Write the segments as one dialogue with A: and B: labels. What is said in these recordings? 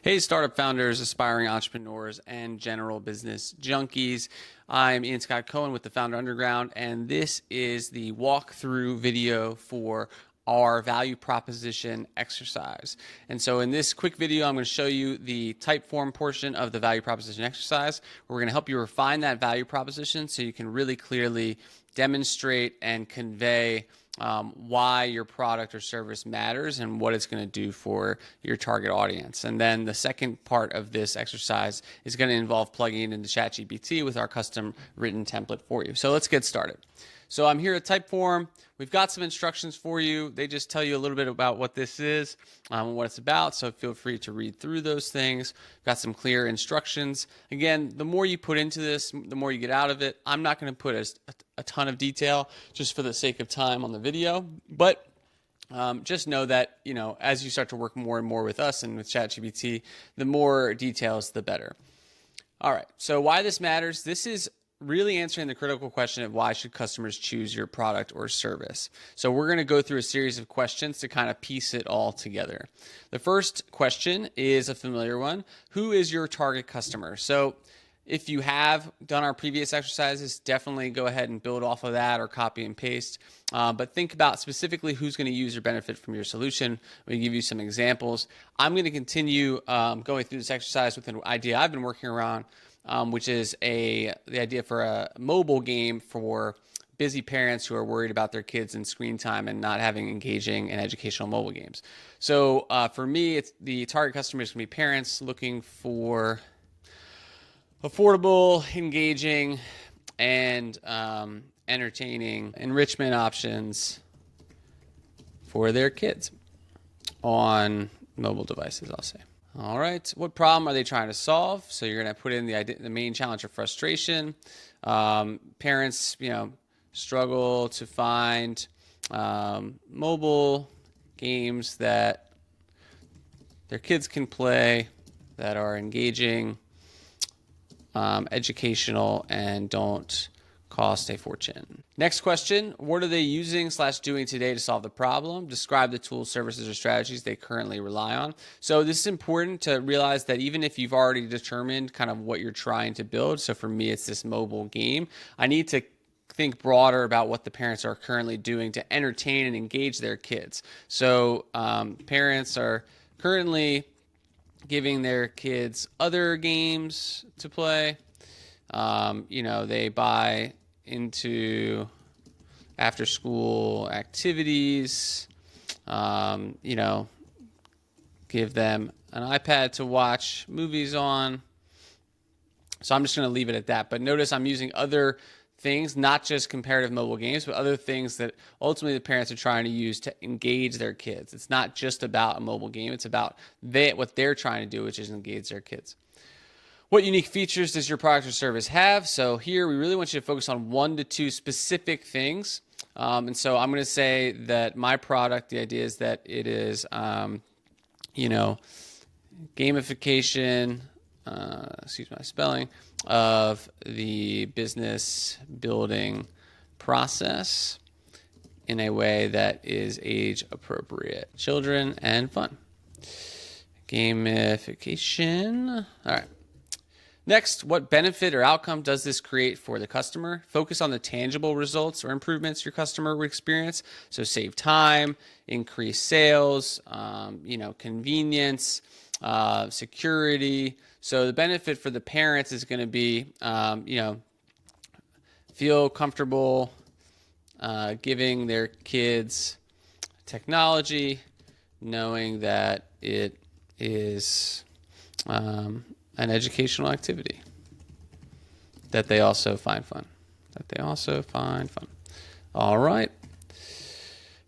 A: Hey, startup founders, aspiring entrepreneurs, and general business junkies. I'm Ian Scott Cohen with the Founder Underground, and this is the walkthrough video for our value proposition exercise. And so in this quick video, I'm going to show you the Typeform portion of the value proposition exercise. We're going to help you refine that value proposition so you can really clearly demonstrate and convey why your product or service matters and what it's going to do for your target audience. And then the second part of this exercise is going to involve plugging it into ChatGPT with our custom written template for you. So let's get started. So I'm here at Typeform. We've got some instructions for you. They just tell you a little bit about what this is and what it's about, so feel free to read through those things. Got some clear instructions. Again, the more you put into this, the more you get out of it. I'm not going to put a ton of detail just for the sake of time on the video, but just know that, as you start to work more and more with us and with ChatGPT, the more details, the better. All right, so why this matters. This is really answering the critical question of why should customers choose your product or service. So we're going to go through a series of questions to kind of piece it all together. The first question is a familiar one. Who is your target customer? So if you have done our previous exercises, definitely go ahead and build off of that or copy and paste. But think about specifically who's going to use or benefit from your solution. We give you some examples. I'm going to continue going through this exercise with an idea I've been working around, which is the idea for a mobile game for busy parents who are worried about their kids and screen time and not having engaging and educational mobile games. So for me, it's the target customer is going to be parents looking for affordable, engaging, and entertaining enrichment options for their kids on mobile devices, I'll say. All right, what problem are they trying to solve? So you're going to put in the main challenge or frustration. Parents, struggle to find mobile games that their kids can play that are engaging, educational, and don't cost a fortune. Next question, what are they using / doing today to solve the problem? Describe the tools, services, or strategies they currently rely on. So this is important to realize that even if you've already determined kind of what you're trying to build, so for me it's this mobile game, I need to think broader about what the parents are currently doing to entertain and engage their kids. So parents are currently giving their kids other games to play. They buy into after school activities, give them an iPad to watch movies on. So I'm just going to leave it at that. But notice I'm using other things, not just comparative mobile games, but other things that ultimately the parents are trying to use to engage their kids. It's not just about a mobile game. It's about what they're trying to do, which is engage their kids. What unique features does your product or service have? So here we really want you to focus on 1 to 2 specific things. And so I'm going to say that my product, the idea is that it is, gamification, excuse my spelling, of the business building process in a way that is age appropriate. Children and fun. Gamification. All right. Next, what benefit or outcome does this create for the customer? Focus on the tangible results or improvements your customer would experience. So save time, increase sales, convenience, security. So the benefit for the parents is going to be, feel comfortable giving their kids technology, knowing that it is an educational activity that they also find fun. All right.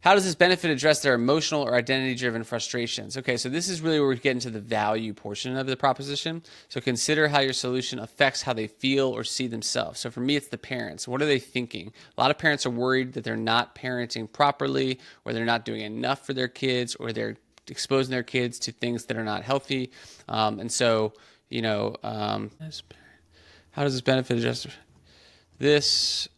A: How does this benefit address their emotional or identity-driven frustrations? Okay, so this is really where we get into the value portion of the proposition. So consider how your solution affects how they feel or see themselves. So for me, it's the parents. What are they thinking? A lot of parents are worried that they're not parenting properly, or they're not doing enough for their kids, or they're exposing their kids to things that are not healthy. And so, how does this benefit address? This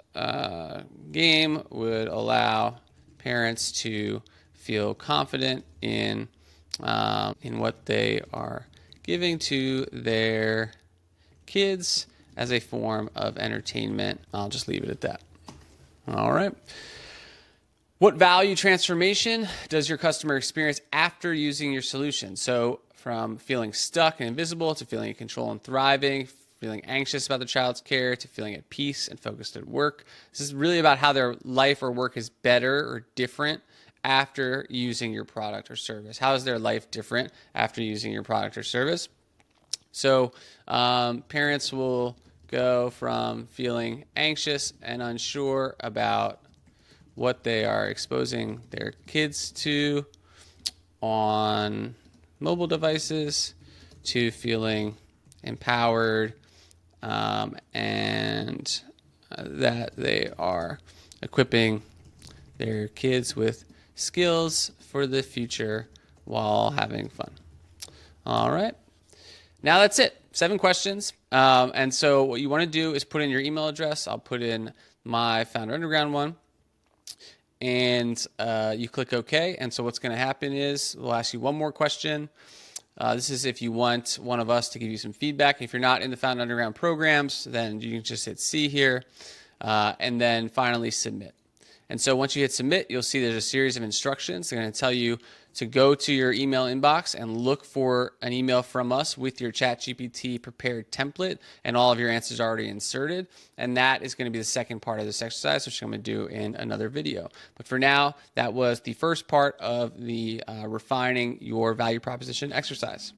A: game would allow parents to feel confident in what they are giving to their kids as a form of entertainment. I'll just leave it at that. All right. What value transformation does your customer experience after using your solution? So from feeling stuck and invisible to feeling in control and thriving, feeling anxious about the child's care to feeling at peace and focused at work. This is really about how their life or work is better or different after using your product or service. How is their life different after using your product or service? So parents will go from feeling anxious and unsure about what they are exposing their kids to on mobile devices to feeling empowered and that they are equipping their kids with skills for the future while having fun. All right. Now that's it. 7 questions. And so what you want to do is put in your email address. I'll put in my Founder Underground one. And you click OK. And so what's going to happen is we'll ask you one more question. This is if you want one of us to give you some feedback. If you're not in the Founder Underground programs, then you can just hit C here and then finally submit. And so once you hit submit, you'll see there's a series of instructions. They're going to tell you to go to your email inbox and look for an email from us with your ChatGPT prepared template and all of your answers already inserted. And that is going to be the second part of this exercise, which I'm going to do in another video. But for now, that was the first part of the refining your value proposition exercise.